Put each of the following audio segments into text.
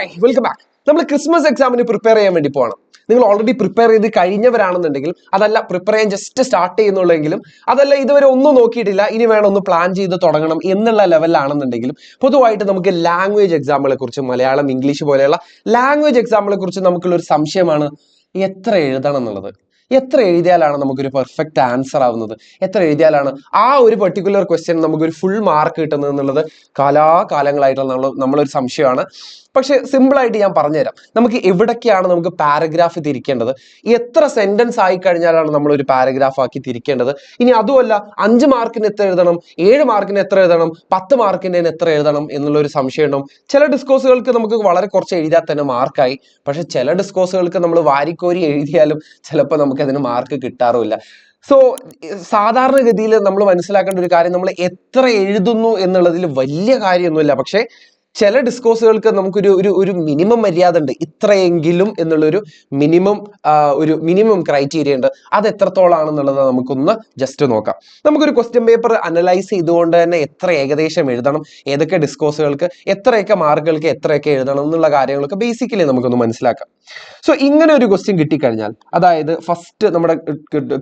Hi welcome back. നമ്മൾ Christmas എക്സാമിന് prepare ചെയ്യാൻ വേണ്ടി പോകണം. നിങ്ങൾ ഓൾറെഡി പ്രിപ്പയർ ചെയ്ത് കഴിഞ്ഞവരാണെന്നുണ്ടെങ്കിൽ, അതല്ല പ്രിപ്പയർ ചെയ്യാൻ ജസ്റ്റ് സ്റ്റാർട്ട് ചെയ്യുന്നുള്ളെങ്കിലും, അതല്ല ഇതുവരെ ഒന്നും നോക്കിയിട്ടില്ല ഇനി വേണം ഒന്ന് പ്ലാൻ ചെയ്ത് തുടങ്ങണം എന്നുള്ള ലെവലിലാണെന്നുണ്ടെങ്കിലും, പൊതുവായിട്ട് നമുക്ക് ലാംഗ്വേജ് എക്സാമുകളെ കുറിച്ച്, മലയാളം ഇംഗ്ലീഷ് പോലെയുള്ള ലാംഗ്വേജ് എക്സാമുകളെ കുറിച്ച് നമുക്കുള്ളൊരു സംശയമാണ് എത്ര എഴുതണം എന്നുള്ളത്. എത്ര എഴുതിയാലാണ് നമുക്കൊരു പെർഫെക്റ്റ് ആൻസർ ആവുന്നത്, എത്ര എഴുതിയാലാണ് ആ ഒരു പെർട്ടിക്കുലർ ക്വസ്റ്റ്യൻ നമുക്കൊരു ഫുൾ മാർക്ക് കിട്ടുന്നത് എന്നുള്ളത് കാലാകാലങ്ങളായിട്ടുള്ള നമ്മളൊരു സംശയമാണ്. പക്ഷെ സിമ്പിളായിട്ട് ഞാൻ പറഞ്ഞുതരാം. നമുക്ക് എവിടൊക്കെയാണ് നമുക്ക് പാരഗ്രാഫ് തിരിക്കേണ്ടത്, എത്ര സെന്റൻസ് ആയി കഴിഞ്ഞാലാണ് നമ്മൾ ഒരു പാരഗ്രാഫ് ആക്കി തിരിക്കേണ്ടത്, ഇനി അതുമല്ല 5 മാർക്കിന് എത്ര എഴുതണം, 7 മാർക്കിന് എത്ര എഴുതണം, 10 മാർക്കിന് എത്ര എഴുതണം എന്നുള്ള ഒരു സംശയം ഉണ്ടാവും. ചില ഡിസ്കോഴ്സുകൾക്ക് നമുക്ക് വളരെ കുറച്ച് എഴുതിയാൽ തന്നെ മാർക്കായി. പക്ഷെ ചില ഡിസ്കോഴ്സുകൾക്ക് നമ്മൾ വാരിക്കോരി എഴുതിയാലും ചിലപ്പോൾ നമുക്ക് അതിന് മാർക്ക് കിട്ടാറുമില്ല. സോ സാധാരണഗതിയിൽ നമ്മൾ മനസ്സിലാക്കേണ്ട ഒരു കാര്യം, നമ്മൾ എത്ര എഴുതുന്നു എന്നുള്ളതിൽ വലിയ കാര്യമൊന്നുമില്ല. പക്ഷേ ചില ഡിസ്കോഴ്സുകൾക്ക് നമുക്കൊരു ഒരു മിനിമം മര്യാദ ഉണ്ട്, ഇത്രയെങ്കിലും എന്നുള്ളൊരു മിനിമം ക്രൈറ്റീരിയ ഉണ്ട്. അത് എത്രത്തോളാണെന്നുള്ളത് നമുക്കൊന്ന് ജസ്റ്റ് നോക്കാം. നമുക്കൊരു ക്വസ്റ്റ്യൻ പേപ്പർ അനലൈസ് ചെയ്തുകൊണ്ട് തന്നെ എത്ര ഏകദേശം എഴുതണം, ഏതൊക്കെ ഡിസ്കോഴ്സുകൾക്ക് എത്രയൊക്കെ മാർക്കുകൾക്ക് എത്രയൊക്കെ എഴുതണം എന്നുള്ള കാര്യങ്ങളൊക്കെ ബേസിക്കലി നമുക്കൊന്ന് മനസ്സിലാക്കാം. സോ ഇങ്ങനെ ഒരു ക്വസ്റ്റ്യൻ കിട്ടിക്കഴിഞ്ഞാൽ, അതായത് ഫസ്റ്റ് നമ്മുടെ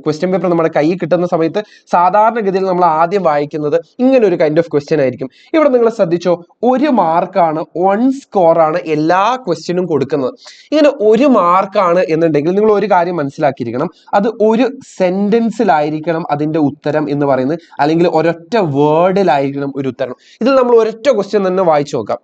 ക്വസ്റ്റ്യൻ പേപ്പർ നമ്മുടെ കയ്യിൽ കിട്ടുന്ന സമയത്ത് സാധാരണഗതിയിൽ നമ്മൾ ആദ്യം വായിക്കുന്നത് ഇങ്ങനെ ഒരു കൈൻഡ് ഓഫ് ക്വസ്റ്റ്യൻ ആയിരിക്കും. ഇവിടെ നിങ്ങൾ ശ്രദ്ധിച്ചോ, 1 മാർക്കാണ്, 1 സ്കോറാണ് എല്ലാ ക്വസ്റ്റ്യനും കൊടുക്കുന്നത്. ഇങ്ങനെ 1 മാർക്കാണ് എന്നുണ്ടെങ്കിൽ നിങ്ങൾ ഒരു കാര്യം മനസ്സിലാക്കിയിരിക്കണം, അത് ഒരു സെന്റൻസിലായിരിക്കണം അതിന്റെ ഉത്തരം എന്ന് പറയുന്നത്, അല്ലെങ്കിൽ ഒരൊറ്റ വേർഡിലായിരിക്കണം ഒരു ഉത്തരം. ഇതിൽ നമ്മൾ ഒരൊറ്റ ക്വസ്റ്റ്യൻ തന്നെ വായിച്ചു നോക്കാം.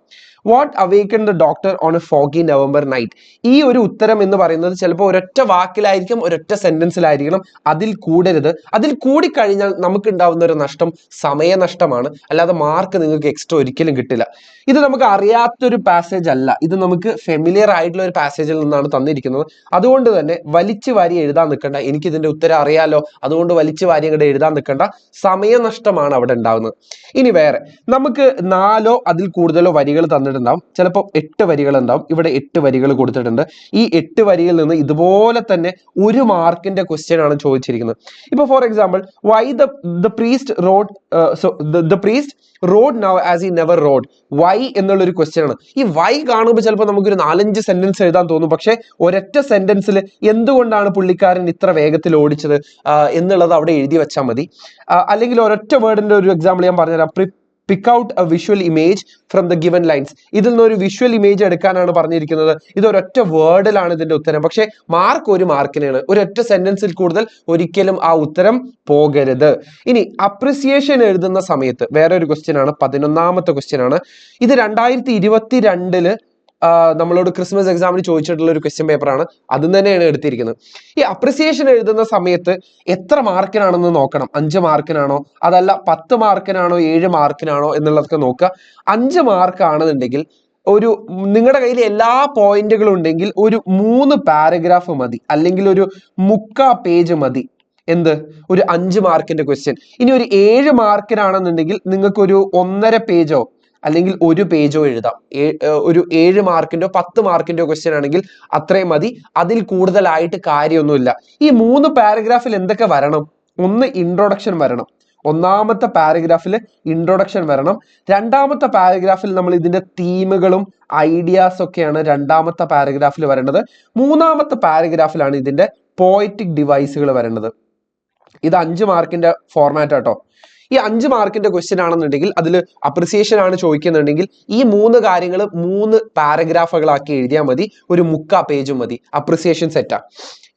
What awakened the doctor on A foggy November night. ഈ ഒരു ഉത്തരം എന്ന് പറയുന്നത് ചിലപ്പോൾ ഒരൊറ്റ വാക്കിലായിരിക്കും, ഒരൊറ്റ സെന്റൻസിലായിരിക്കണം. അതിൽ കൂടരുത്. അതിൽ കൂടിക്കഴിഞ്ഞാൽ നമുക്ക് ഉണ്ടാവുന്ന ഒരു നഷ്ടം സമയനഷ്ടമാണ്, അല്ലാതെ മാർക്ക് നിങ്ങൾക്ക് എക്സ്ട്രാ ഒരിക്കലും കിട്ടില്ല. ഇത് നമുക്ക് അറിയാത്തൊരു പാസേജ് അല്ല, ഇത് നമുക്ക് ഫെമിലിയർ ആയിട്ടുള്ള ഒരു പാസേജിൽ നിന്നാണ് തന്നിരിക്കുന്നത്. അതുകൊണ്ട് തന്നെ വലിച്ചു വാരി എഴുതാൻ നിൽക്കണ്ട, എനിക്ക് ഇതിന്റെ ഉത്തരം അറിയാലോ അതുകൊണ്ട് വലിച്ചു വാരി അങ്ങോട്ട് എഴുതാൻ നിൽക്കണ്ട, സമയനഷ്ടമാണ് അവിടെ ഉണ്ടാവുന്നത്. ഇനി വേറെ നമുക്ക് 4 അതിൽ കൂടുതലോ വരികൾ തന്നിട്ടുണ്ടാവും. ചിലപ്പോൾ 8 വരികൾ ഉണ്ടാവും. ഇവിടെ 8 വരികൾ കൊടുത്തിട്ടുണ്ട്. ഈ 8 വരികളിൽ നിന്ന് ഇതുപോലെ തന്നെ 1 മാർക്കിന്റെ ക്വസ്റ്റ്യൻ ആണ് ചോദിച്ചിരിക്കുന്നത്. ഇപ്പൊ for example, why the priest rode now as he never rode. Why എന്നുള്ള ഒരു ക്വസ്റ്റ്യൻ ആണ്. ഈ വൈ കാണുമ്പോൾ ചിലപ്പോൾ നമുക്കൊരു 4-5 സെന്റൻസ് എഴുതാൻ തോന്നും. പക്ഷെ ഒരൊറ്റ സെന്റൻസിൽ എന്തുകൊണ്ടാണ് പുള്ളിക്കാരൻ ഇത്ര വേഗത്തിൽ ഓടിച്ചത് എന്നുള്ളത് അവിടെ എഴുതി വെച്ചാൽ മതി. അല്ലെങ്കിൽ ഒരൊറ്റ വേർഡിന്റെ ഒരു എക്സാമ്പിൾ ഞാൻ പറഞ്ഞുതരാം. Pick out A visual image from the given lines. ഇതിൽ നിന്ന് ഒരു വിഷ്വൽ ഇമേജ് എടുക്കാനാണ് പറഞ്ഞിരിക്കുന്നത്. ഇത് ഒരൊറ്റ വേർഡിലാണ് ഇതിന്റെ ഉത്തരം. പക്ഷെ മാർക്ക് 1 മാർക്കിനാണ്. ഒരൊറ്റ സെന്റൻസിൽ കൂടുതൽ ഒരിക്കലും ആ ഉത്തരം പോകരുത്. ഇനി അപ്രിസിയേഷൻ എഴുതുന്ന സമയത്ത് വേറൊരു ക്വസ്റ്റ്യൻ ആണ്, 11ാമത്തെ ക്വസ്റ്റ്യൻ ആണ്. ഇത് 2022 നമ്മളോട് ക്രിസ്മസ് എക്സാമിന് ചോദിച്ചിട്ടുള്ള ഒരു ക്വസ്റ്റ്യൻ പേപ്പറാണ്. അതും തന്നെയാണ് എടുത്തിരിക്കുന്നത്. ഈ അപ്രിസിയേഷൻ എഴുതുന്ന സമയത്ത് എത്ര മാർക്കിനാണെന്ന് നോക്കണം. 5 മാർക്കിനാണോ, അതല്ല 10 മാർക്കിനാണോ, 7 മാർക്കിനാണോ എന്നുള്ളതൊക്കെ നോക്കുക. 5 മാർക്ക് ആണെന്നുണ്ടെങ്കിൽ നിങ്ങളുടെ കയ്യിൽ എല്ലാ പോയിന്റുകളും ഉണ്ടെങ്കിൽ ഒരു 3 പാരഗ്രാഫ് മതി, അല്ലെങ്കിൽ ഒരു 3/4 പേജ് മതി. എന്ത്, ഒരു 5 മാർക്കിന്റെ ക്വസ്റ്റ്യൻ. ഇനി ഒരു 7 മാർക്കിനാണെന്നുണ്ടെങ്കിൽ നിങ്ങൾക്ക് ഒരു 1.5 പേജോ അല്ലെങ്കിൽ 1 പേജോ എഴുതാം. ഒരു 7 മാർക്കിന്റോ 10 മാർക്കിന്റോ ക്വസ്റ്റ്യൻ ആണെങ്കിൽ അത്രയും മതി. അതിൽ കൂടുതലായിട്ട് കാര്യമൊന്നുമില്ല. ഈ 3 പാരഗ്രാഫിൽ എന്തൊക്കെ വരണം? ഒന്ന്, ഇൻട്രൊഡക്ഷൻ വരണം. 1ാമത്തെ പാരഗ്രാഫിൽ ഇൻട്രൊഡക്ഷൻ വരണം. 2ാമത്തെ പാരഗ്രാഫിൽ നമ്മൾ ഇതിന്റെ തീമുകളും ഐഡിയാസ് ഒക്കെയാണ് 2ാമത്തെ പാരഗ്രാഫിൽ വരേണ്ടത്. 3ാമത്തെ പാരഗ്രാഫിലാണ് ഇതിന്റെ പോയറ്റിക് ഡിവൈസുകൾ വരേണ്ടത്. ഇത് 5 മാർക്കിന്റെ ഫോർമാറ്റ് ആട്ടോ. ഈ 5 മാർക്കിന്റെ ക്വസ്റ്റ്യൻ ആണെന്നുണ്ടെങ്കിൽ അതിൽ അപ്രിസിയേഷൻ ആണ് ചോദിക്കുന്നുണ്ടെങ്കിൽ ഈ 3 കാര്യങ്ങൾ 3 പാരഗ്രാഫുകളാക്കി എഴുതിയാൽ മതി. ഒരു 3/4 പേജും മതി. അപ്രിസിയേഷൻ സെറ്റാ.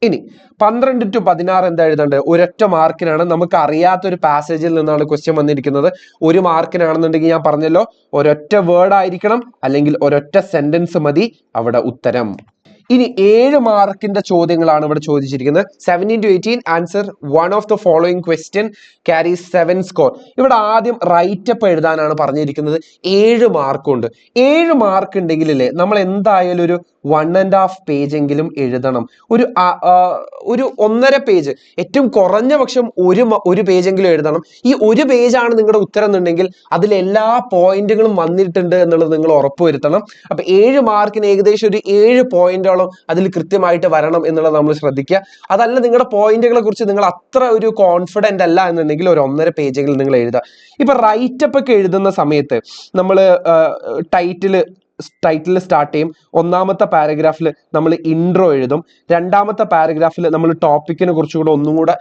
ഇനി 12 to 16 എന്താ എഴുതേണ്ടത്? ഒരൊറ്റ മാർക്കിനാണ്. നമുക്ക് അറിയാത്തൊരു പാസേജിൽ നിന്നാണ് ക്വസ്റ്റ്യൻ വന്നിരിക്കുന്നത്. 1 മാർക്കിനാണെന്നുണ്ടെങ്കിൽ ഞാൻ പറഞ്ഞല്ലോ, ഒരൊറ്റ വേർഡ് ആയിരിക്കണം, അല്ലെങ്കിൽ ഒരൊറ്റ സെന്റൻസ് മതി അവിടെ ഉത്തരം. ഇനി 7 മാർക്കിന്റെ ചോദ്യങ്ങളാണ് ഇവിടെ ചോദിച്ചിരിക്കുന്നത്. 17 to 18 answer one of the following question carries 7 score. ഇവിടെ ആദ്യം റൈറ്റപ്പ് എഴുതാനാണ് പറഞ്ഞിരിക്കുന്നത്. 7 മാർക്കുണ്ട്. 7 മാർക്ക് ഉണ്ടെങ്കിലല്ലേ നമ്മൾ എന്തായാലും ഒരു 1.5 പേജ് എങ്കിലും എഴുതണം. ഒരു 1.5 പേജ്, ഏറ്റവും കുറഞ്ഞ പക്ഷം ഒരു പേജെങ്കിലും എഴുതണം. ഈ 1 പേജാണ് നിങ്ങളുടെ ഉത്തരം എന്നുണ്ടെങ്കിൽ അതിൽ എല്ലാ പോയിന്റുകളും വന്നിട്ടുണ്ട് എന്നുള്ളത് നിങ്ങൾ ഉറപ്പുവരുത്തണം. അപ്പൊ 7 മാർക്കിന് ഏകദേശം ഒരു 7 പോയിന്റോളം അതിൽ കൃത്യമായിട്ട് വരണം എന്നുള്ളത് നമ്മൾ ശ്രദ്ധിക്കുക. അതല്ല നിങ്ങളുടെ പോയിന്റുകളെ കുറിച്ച് നിങ്ങൾ അത്ര ഒരു കോൺഫിഡന്റ് അല്ല എന്നുണ്ടെങ്കിൽ ഒരു 1.5 പേജെങ്കിലും നിങ്ങൾ എഴുതുക. ഇപ്പൊ റൈറ്റപ്പ് ഒക്കെ എഴുതുന്ന സമയത്ത് നമ്മൾ ടൈറ്റില് ടൈറ്റിൽ സ്റ്റാർട്ട് ചെയ്യും. ഒന്നാമത്തെ പാരഗ്രാഫിൽ നമ്മൾ ഇൻട്രോ എഴുതും. രണ്ടാമത്തെ പാരഗ്രാഫിൽ നമ്മൾ ടോപ്പിക്കിനെ കുറിച്ചുകൂടെ ഒന്നും കൂടെ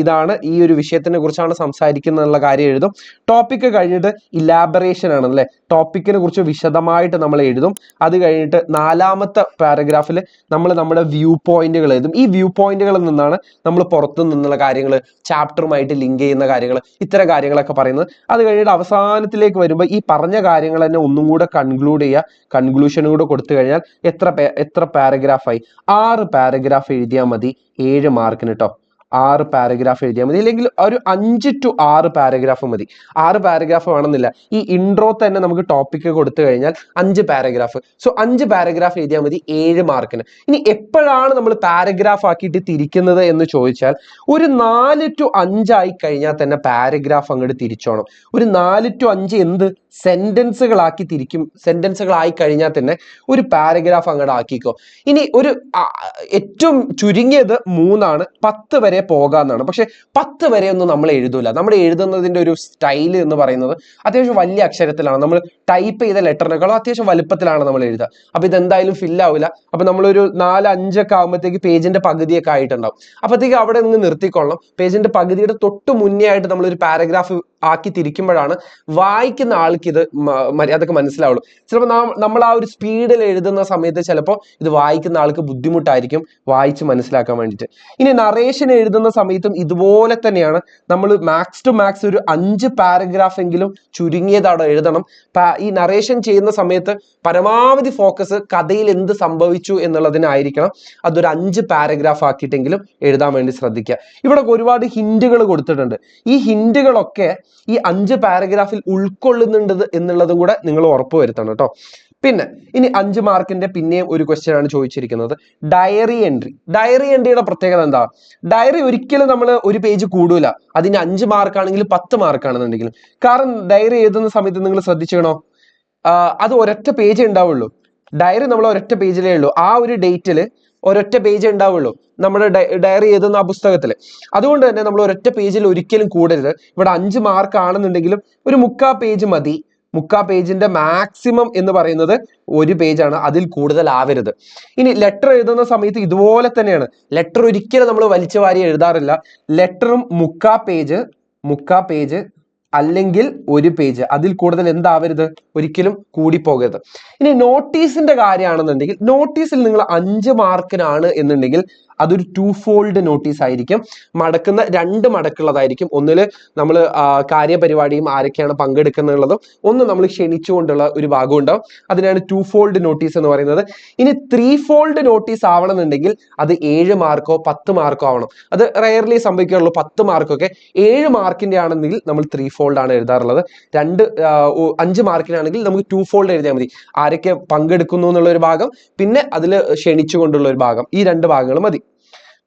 ഇതാണ് ഈ ഒരു വിഷയത്തിനെ കുറിച്ചാണ് സംസാരിക്കുന്ന കാര്യം എഴുതും. ടോപ്പിക്ക് കഴിഞ്ഞിട്ട് ഇലാബറേഷൻ ആണ് അല്ലേ, ടോപ്പിക്കിനെ കുറിച്ച് വിശദമായിട്ട് നമ്മൾ എഴുതും. അത് കഴിഞ്ഞിട്ട് നാലാമത്തെ പാരഗ്രാഫിൽ നമ്മൾ നമ്മുടെ വ്യൂ പോയിന്റുകൾ എഴുതും. ഈ വ്യൂ പോയിന്റുകളിൽ നിന്നാണ് നമ്മൾ പുറത്തു നിന്നുള്ള കാര്യങ്ങൾ, ചാപ്റ്ററുമായിട്ട് ലിങ്ക് ചെയ്യുന്ന കാര്യങ്ങൾ, ഇത്തരം കാര്യങ്ങളൊക്കെ പറയുന്നത്. അത് കഴിഞ്ഞിട്ട് അവസാനത്തിലേക്ക് വരുമ്പോൾ ഈ പറഞ്ഞ കാര്യങ്ങൾ തന്നെ ഒന്നും കൂടെ കൺക്ലൂഡ് ചെയ്യുക. കൺക്ലൂഷനും കൂടെ കൊടുത്തു കഴിഞ്ഞാൽ എത്ര പാരഗ്രാഫായി? 6 പാരഗ്രാഫ് എഴുതിയാൽ മതി 7 മാർക്കിന് കേട്ടോ. 6 പാരഗ്രാഫ് എഴുതിയാൽ മതി, അല്ലെങ്കിൽ ഒരു 5 to 6 പാരഗ്രാഫ് മതി. 6 പാരഗ്രാഫ് വേണമെന്നില്ല. ഈ ഇൻട്രോ തന്നെ നമുക്ക് ടോപ്പിക്ക് കൊടുത്തു കഴിഞ്ഞാൽ 5 പാരഗ്രാഫ്. സോ 5 പാരഗ്രാഫ് എഴുതിയാൽ മതി 7 മാർക്കിന്. ഇനി എപ്പോഴാണ് നമ്മൾ പാരഗ്രാഫ് ആക്കിയിട്ട് തിരിക്കുന്നത് എന്ന് ചോദിച്ചാൽ, ഒരു 4 to 5 ആയി കഴിഞ്ഞാൽ തന്നെ പാരഗ്രാഫ് അങ്ങോട്ട് തിരിച്ചോണം. ഒരു 4 to 5 എന്ത് സെന്റൻസുകളാക്കി തിരിക്കും. സെന്റൻസുകളായി കഴിഞ്ഞാൽ തന്നെ ഒരു പാരഗ്രാഫ് അങ്ങോട്ട് ആക്കിക്കോ. ഇനി ഒരു ഏറ്റവും ചുരുങ്ങിയത് 3 ആണ്, 10 വരെ പോകാന്നാണ്. പക്ഷെ 10 വരെ ഒന്നും നമ്മൾ എഴുതൂല. നമ്മൾ എഴുതുന്നതിന്റെ ഒരു സ്റ്റൈല് എന്ന് പറയുന്നത് അത്യാവശ്യം വലിയ അക്ഷരത്തിലാണ്. നമ്മൾ ടൈപ്പ് ചെയ്ത ലെറ്ററിനേക്കാളും അത്യാവശ്യം വലുപ്പത്തിലാണ് നമ്മൾ എഴുതുക. അപ്പൊ ഇതെന്തായാലും ഫില്ലാവില്ല. അപ്പൊ നമ്മളൊരു 4-5 ഒക്കെ ആകുമ്പോഴത്തേക്ക് പേജിന്റെ പകുതിയൊക്കെ ആയിട്ടുണ്ടാവും. അപ്പോഴത്തേക്ക് അവിടെ നിന്ന് നിർത്തിക്കൊള്ളണം. പേജിന്റെ പകുതിയുടെ തൊട്ട് മുന്നേ ആയിട്ട് നമ്മളൊരു പാരഗ്രാഫ് ആക്കി തിരിക്കുമ്പോഴാണ് വായിക്കുന്ന ആൾക്ക് ഇത് മര്യാദക്ക് മനസ്സിലാവുള്ളൂ. ചിലപ്പോൾ നമ്മൾ ആ ഒരു സ്പീഡിൽ എഴുതുന്ന സമയത്ത് ചിലപ്പോൾ ഇത് വായിക്കുന്ന ആൾക്ക് ബുദ്ധിമുട്ടായിരിക്കും വായിച്ച് മനസ്സിലാക്കാൻ വേണ്ടിയിട്ട്. ഇനി നറേഷൻ എഴുതുന്ന സമയത്തും ഇതുപോലെ തന്നെയാണ്. നമ്മൾ മാക്സ് ടു മാക്സ് ഒരു 5 പാരഗ്രാഫ് എങ്കിലും ചുരുങ്ങിയതവിടെ എഴുതണം. ഈ നറേഷൻ ചെയ്യുന്ന സമയത്ത് പരമാവധി ഫോക്കസ് കഥയിൽ എന്ത് സംഭവിച്ചു എന്നുള്ളതിനായിരിക്കണം. അതൊരു 5 പാരഗ്രാഫ് ആക്കിയിട്ടെങ്കിലും എഴുതാൻ വേണ്ടി ശ്രദ്ധിക്കുക. ഇവിടെ ഒരുപാട് ഹിന്റുകൾ കൊടുത്തിട്ടുണ്ട്. ഈ ഹിന്റുകളൊക്കെ ഈ 5 പാരഗ്രാഫിൽ ഉൾക്കൊള്ളുന്നുണ്ട് എന്നുള്ളതും കൂടെ നിങ്ങൾ ഉറപ്പ് വരുത്തണം കേട്ടോ. പിന്നെ ഇനി 5 മാർക്കിന്റെ പിന്നെയും ഒരു ക്വസ്റ്റ്യൻ ആണ് ചോദിച്ചിരിക്കുന്നത്, ഡയറി എൻട്രി. ഡയറി എൻട്രിയുടെ പ്രത്യേകത എന്താ? ഡയറി ഒരിക്കലും നമ്മൾ ഒരു പേജ് കൂടൂല. അതിന് 5 മാർക്കാണെങ്കിലും 10 മാർക്കാണെന്നുണ്ടെങ്കിലും. കാരണം ഡയറി എഴുതുന്ന സമയത്ത് നിങ്ങൾ ശ്രദ്ധിച്ചോ, അത് ഒരൊറ്റ പേജ് ഉണ്ടാവുള്ളൂ. ഡയറി നമ്മൾ ഒരൊറ്റ പേജിലേ ഉള്ളൂ. ആ ഒരു ഡേറ്റിൽ ഒരൊറ്റ പേജ് ഉണ്ടാവുള്ളൂ നമ്മുടെ ഡയറി എഴുതുന്ന ആ പുസ്തകത്തിൽ. അതുകൊണ്ട് തന്നെ നമ്മൾ ഒരൊറ്റ പേജിൽ ഒരിക്കലും കൂടരുത്. ഇവിടെ 5 മാർക്ക് ആണെന്നുണ്ടെങ്കിലും ഒരു 3/4 പേജ് മതി. 3/4 പേജിന്റെ മാക്സിമം എന്ന് പറയുന്നത് 1 പേജാണ്, അതിൽ കൂടുതൽ ആവരുത്. ഇനി ലെറ്റർ എഴുതുന്ന സമയത്ത് ഇതുപോലെ തന്നെയാണ്. ലെറ്റർ ഒരിക്കലും നമ്മൾ വലിച്ചു വാരി എഴുതാറില്ല. ലെറ്ററും 3/4 പേജ് അല്ലെങ്കിൽ 1 പേജ്, അതിൽ കൂടുതൽ എന്താവരുത്, ഒരിക്കലും കൂടിപ്പോകരുത്. ഇനി നോട്ടീസിന്റെ കാര്യമാണെന്നുണ്ടെങ്കിൽ, നോട്ടീസിൽ നിങ്ങൾ 5 മാർക്കിനാണ് എന്നുണ്ടെങ്കിൽ അതൊരു 2 ഫോൾഡ് നോട്ടീസ് ആയിരിക്കും. മടക്കുന്ന 2 മടക്കുള്ളതായിരിക്കും. ഒന്നില് നമ്മൾ കാര്യപരിപാടിയും ആരൊക്കെയാണ് പങ്കെടുക്കുന്നുള്ളതും, ഒന്ന് നമ്മൾ ക്ഷണിച്ചുകൊണ്ടുള്ള ഒരു ഭാഗം ഉണ്ടാവും. അതിനാണ് 2 ഫോൾഡ് നോട്ടീസ് എന്ന് പറയുന്നത്. ഇനി 3 ഫോൾഡ് നോട്ടീസ് ആവണമെന്നുണ്ടെങ്കിൽ അത് 7 മാർക്കോ 10 മാർക്കോ ആവണം. അത് റയർലി സംഭവിക്കാറുള്ളൂ. 10 മാർക്കൊക്കെ 7 മാർക്കിന്റെ ആണെന്നെങ്കിൽ നമ്മൾ 3 ഫോൾഡ് ആണ് എഴുതാറുള്ളത്. 5 മാർക്കിനാണെങ്കിൽ നമുക്ക് 2 ഫോൾഡ് എഴുതിയാൽ മതി. ആരൊക്കെ പങ്കെടുക്കുന്നു എന്നുള്ള ഒരു ഭാഗം, പിന്നെ അതിൽ ക്ഷണിച്ചുകൊണ്ടുള്ള ഒരു ഭാഗം, ഈ 2 ഭാഗങ്ങൾ മതി.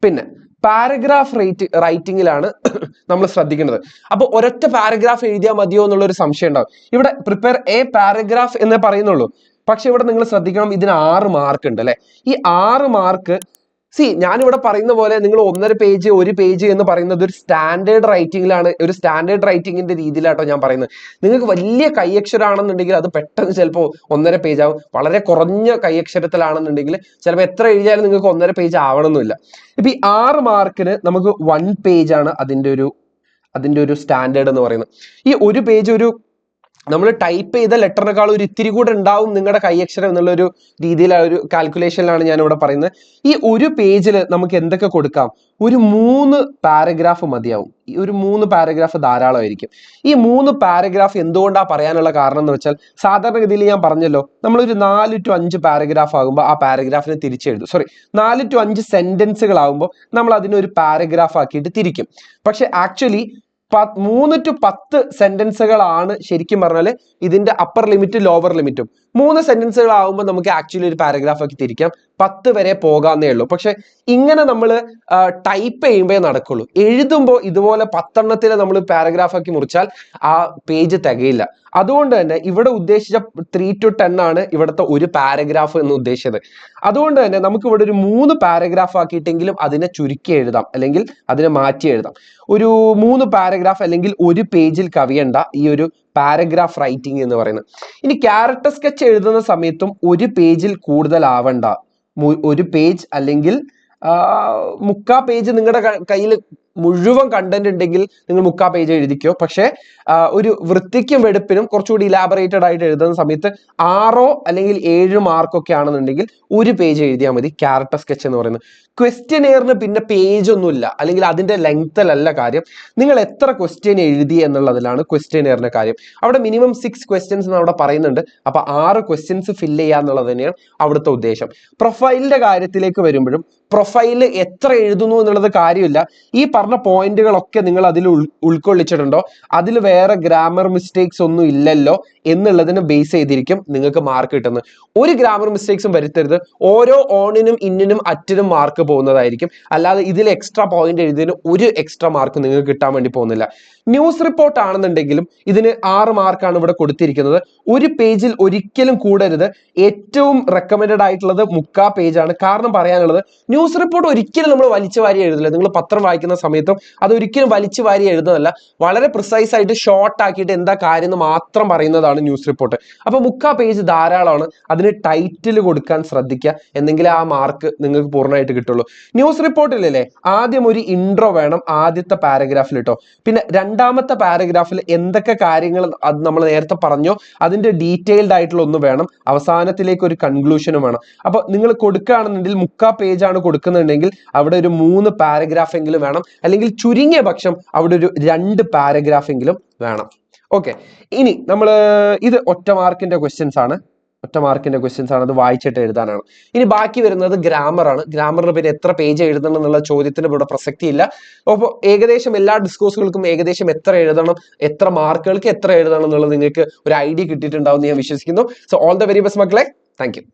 പിന്നെ പാരഗ്രാഫ് റൈറ്റിംഗിലാണ് നമ്മൾ ശ്രദ്ധിക്കേണ്ടത്. അപ്പൊ ഒരൊറ്റ പാരഗ്രാഫ് എഴുതിയാൽ മതിയോ എന്നുള്ളൊരു സംശയം ഉണ്ടാവും. ഇവിടെ പ്രിപ്പയർ എ പാരഗ്രാഫ് എന്നേ പറയുന്നുള്ളൂ. പക്ഷെ ഇവിടെ നിങ്ങൾ ശ്രദ്ധിക്കണം, ഇതിന് 6 മാർക്ക് ഉണ്ട് അല്ലെ. ഈ 6 മാർക്ക് ഞാനിവിടെ പറയുന്ന പോലെ നിങ്ങൾ 1.5 പേജ് 1 പേജ് എന്ന് പറയുന്നത് ഒരു സ്റ്റാൻഡേർഡ് റൈറ്റിംഗിലാണ്, ഒരു സ്റ്റാൻഡേർഡ് റൈറ്റിംഗിന്റെ രീതിയിലാട്ടോ ഞാൻ പറയുന്നത്. നിങ്ങൾക്ക് വലിയ കൈയക്ഷരാണെന്നുണ്ടെങ്കിൽ അത് പെട്ടെന്ന് ചിലപ്പോൾ 1.5 പേജ് ആവും. വളരെ കുറഞ്ഞ കൈയക്ഷരത്തിലാണെന്നുണ്ടെങ്കിൽ ചിലപ്പോൾ എത്ര എഴുതിയാലും നിങ്ങൾക്ക് 1.5 പേജ് ആവണമെന്നില്ല. ഇപ്പൊ ഈ 6 മാർക്കിന് നമുക്ക് 1 പേജ് ആണ് അതിന്റെ ഒരു സ്റ്റാൻഡേർഡ് എന്ന് പറയുന്നത്. ഈ 1 പേജ് ഒരു നമ്മൾ ടൈപ്പ് ചെയ്ത ലെറ്ററിനേക്കാൾ ഒരു ഇത്തിരി കൂടെ ഉണ്ടാവും നിങ്ങളുടെ കൈയക്ഷരം എന്നുള്ള ഒരു രീതിയിൽ, ഒരു കാൽക്കുലേഷനിലാണ് ഞാൻ ഇവിടെ പറയുന്നത്. ഈ 1 പേജിൽ നമുക്ക് എന്തൊക്കെ കൊടുക്കാം? ഒരു 3 പാരഗ്രാഫ് മതിയാവും. ഈ ഒരു 3 പാരഗ്രാഫ് ധാരാളമായിരിക്കും. ഈ 3 പാരഗ്രാഫ് എന്തുകൊണ്ടാണ് പറയാനുള്ള കാരണം എന്ന് വെച്ചാൽ, സാധാരണഗതിയിൽ ഞാൻ പറഞ്ഞല്ലോ, നമ്മളൊരു 4 to 5 പാരഗ്രാഫ് ആകുമ്പോൾ ആ പാരഗ്രാഫിനെ തിരിച്ചെഴുതും. 4 to 5 സെന്റൻസുകളാകുമ്പോൾ നമ്മൾ അതിനൊരു പാരഗ്രാഫ് ആക്കിയിട്ട് തിരിക്കും. പക്ഷെ ആക്ച്വലി 3 to 10 സെന്റൻസുകളാണ് ശരിക്കും പറഞ്ഞാൽ ഇതിന്റെ അപ്പർ ലിമിറ്റ് ലോവർ ലിമിറ്റും. 3 സെന്റൻസുകളാകുമ്പോൾ നമുക്ക് ആക്ച്വലി ഒരു പാരഗ്രാഫ് ആക്കി തിരിക്കാം. 10 വരെ പോകാന്നേ ഉള്ളൂ. പക്ഷെ ഇങ്ങനെ നമ്മൾ ടൈപ്പ് ചെയ്യുമ്പോഴേ നടക്കുള്ളൂ. എഴുതുമ്പോൾ ഇതുപോലെ 10 എണ്ണത്തിൽ നമ്മൾ പാരഗ്രാഫ് ആക്കി മുറിച്ചാൽ ആ പേജ് തികയില്ല. അതുകൊണ്ട് തന്നെ ഇവിടെ ഉദ്ദേശിച്ച 3 to 10 ആണ് ഇവിടുത്തെ ഒരു പാരഗ്രാഫ് എന്ന് ഉദ്ദേശിച്ചത്. അതുകൊണ്ട് തന്നെ നമുക്ക് ഇവിടെ ഒരു 3 പാരഗ്രാഫ് ആക്കിയിട്ടെങ്കിലും അതിനെ ചുരുക്കി എഴുതാം, അല്ലെങ്കിൽ അതിനെ മാറ്റി എഴുതാം. ഒരു 3 പാരഗ്രാഫ് അല്ലെങ്കിൽ ഒരു പേജിൽ കവിയണ്ട ഈ ഒരു പാരഗ്രാഫ് റൈറ്റിംഗ് എന്ന് പറയുന്നത്. ഇനി ക്യാരക്ടർ സ്കെച്ച് എഴുതുന്ന സമയത്തും ഒരു പേജിൽ കൂടുതൽ ആവണ്ട. ഒരു പേജ് അല്ലെങ്കിൽ 3/4 പേജ് നിങ്ങളുടെ കയ്യിൽ മുഴുവൻ കണ്ടന്റ് ഉണ്ടെങ്കിൽ നിങ്ങൾ 3/4 പേജ് എഴുതിക്കോ. പക്ഷെ ഒരു വൃത്തിക്കും വെടുപ്പിനും കുറച്ചുകൂടി ഇലാബറേറ്റഡ് ആയിട്ട് എഴുതുന്ന സമയത്ത് 6 അല്ലെങ്കിൽ 7 മാർക്കൊക്കെ ആണെന്നുണ്ടെങ്കിൽ ഒരു പേജ് എഴുതിയാൽ മതി ക്യാരക്ടർ സ്കെച്ച് എന്ന് പറയുന്നത്. ക്വസ്റ്റ്യനെയറിന് പിന്നെ പേജ് ഒന്നുമില്ല, അല്ലെങ്കിൽ അതിന്റെ ലെങ്തല്ല കാര്യം, നിങ്ങൾ എത്ര ക്വസ്റ്റ്യൻ എഴുതി എന്നുള്ളതിലാണ് ക്വസ്റ്റ്യനെയറിന്റെ കാര്യം. അവിടെ മിനിമം 6 ക്വസ്റ്റ്യൻസ് അവിടെ പറയുന്നുണ്ട്. അപ്പൊ 6 ക്വസ്റ്റ്യൻസ് ഫില്ല് ചെയ്യുക എന്നുള്ളത് തന്നെയാണ് അവിടുത്തെ ഉദ്ദേശം. പ്രൊഫൈലിന്റെ കാര്യത്തിലേക്ക് വരുമ്പോഴും പ്രൊഫൈല് എത്ര എഴുതുന്നു എന്നുള്ളത് കാര്യമില്ല. ഈ പറഞ്ഞ പോയിന്റുകളൊക്കെ നിങ്ങൾ അതിൽ ഉൾക്കൊള്ളിച്ചിട്ടുണ്ടോ, അതിൽ വേറെ ഗ്രാമർ മിസ്റ്റേക്സ് ഒന്നും ഇല്ലല്ലോ എന്നുള്ളതിന് ബേസ് ചെയ്തിരിക്കും നിങ്ങൾക്ക് മാർക്ക് കിട്ടുന്നത്. ഒരു ഗ്രാമർ മിസ്റ്റേക്സും വരുത്തരുത്. ഓരോ ഓണിനും ഇന്നിനും അറ്റിനും മാർക്ക് പോകുന്നതായിരിക്കും. അല്ലാതെ ഇതിൽ എക്സ്ട്രാ പോയിന്റ് എഴുതിയതിന് ഒരു എക്സ്ട്രാ മാർക്ക് നിങ്ങൾക്ക് കിട്ടാൻ വേണ്ടി പോകുന്നില്ല. ന്യൂസ് റിപ്പോർട്ട് ആണെന്നുണ്ടെങ്കിലും ഇതിന് 6 മാർക്കാണ് ഇവിടെ കൊടുത്തിരിക്കുന്നത്. ഒരു പേജിൽ ഒരിക്കലും കൂടരുത്. ഏറ്റവും റെക്കമെൻഡഡ് ആയിട്ടുള്ളത് 3/4 പേജാണ്. കാരണം പറയാനുള്ളത്, ന്യൂസ് റിപ്പോർട്ട് ഒരിക്കലും നമ്മൾ വലിച്ചു വാരി എഴുതില്ല. നിങ്ങൾ പത്രം വായിക്കുന്ന സമയത്തും അത് ഒരിക്കലും വലിച്ചു വാരി എഴുതുന്നതല്ല. വളരെ പ്രിസൈസ് ആയിട്ട് ഷോർട്ട് ആക്കിയിട്ട് എന്താ കാര്യം എന്ന് മാത്രം പറയുന്നതാണ് ന്യൂസ് റിപ്പോർട്ട്. അപ്പൊ 3/4 പേജ് ധാരാളമാണ്. അതിന് ടൈറ്റിൽ കൊടുക്കാൻ ശ്രദ്ധിക്കുക, എന്തെങ്കിലും ആ മാർക്ക് നിങ്ങൾക്ക് പൂർണ്ണമായിട്ട് കിട്ടുള്ളൂ. ന്യൂസ് റിപ്പോർട്ടിലല്ലേ ആദ്യം ഒരു ഇൻട്രോ വേണം ആദ്യത്തെ പാരഗ്രാഫിൽ കേട്ടോ. പിന്നെ രണ്ടാമത്തെ പാരഗ്രാഫിൽ എന്തൊക്കെ കാര്യങ്ങൾ അത് നമ്മൾ നേരത്തെ പറഞ്ഞോ അതിന്റെ ഡീറ്റെയിൽഡ് ആയിട്ടുള്ള ഒന്ന് വേണം. അവസാനത്തിലേക്ക് ഒരു കൺക്ലൂഷനും വേണം. അപ്പൊ നിങ്ങൾ കൊടുക്കുകയാണെന്നുണ്ടെങ്കിൽ 3/4 പേജാണ് കൊടുക്കുന്നുണ്ടെങ്കിൽ അവിടെ ഒരു 3 പാരഗ്രാഫ് എങ്കിലും വേണം, അല്ലെങ്കിൽ ചുരുങ്ങിയ പക്ഷം അവിടെ ഒരു 2 പാരഗ്രാഫ് എങ്കിലും വേണം. ഓക്കെ, ഇനി നമ്മൾ ഇത് ഒറ്റ മാർക്കിന്റെ ക്വസ്റ്റ്യൻസ് ആണ്, അത് വായിച്ചിട്ട് എഴുതാനാണ്. ഇനി ബാക്കി വരുന്നത് ഗ്രാമർ ആണ്. ഗ്രാമറിന് പിന്നെ എത്ര പേജ് എഴുതണം എന്നുള്ള ചോദ്യത്തിന് ഇവിടെ പ്രസക്തിയില്ല. അപ്പോൾ ഏകദേശം എല്ലാ ഡിസ്കോഴ്സുകൾക്കും ഏകദേശം എത്ര എഴുതണം, എത്ര മാർക്കുകൾക്ക് എത്ര എഴുതണം എന്നുള്ളത് നിങ്ങൾക്ക് ഒരു ഐഡിയ കിട്ടിയിട്ടുണ്ടാവും എന്ന് ഞാൻ വിശ്വസിക്കുന്നു. So all the very best മക്കളെ, താങ്ക് യു.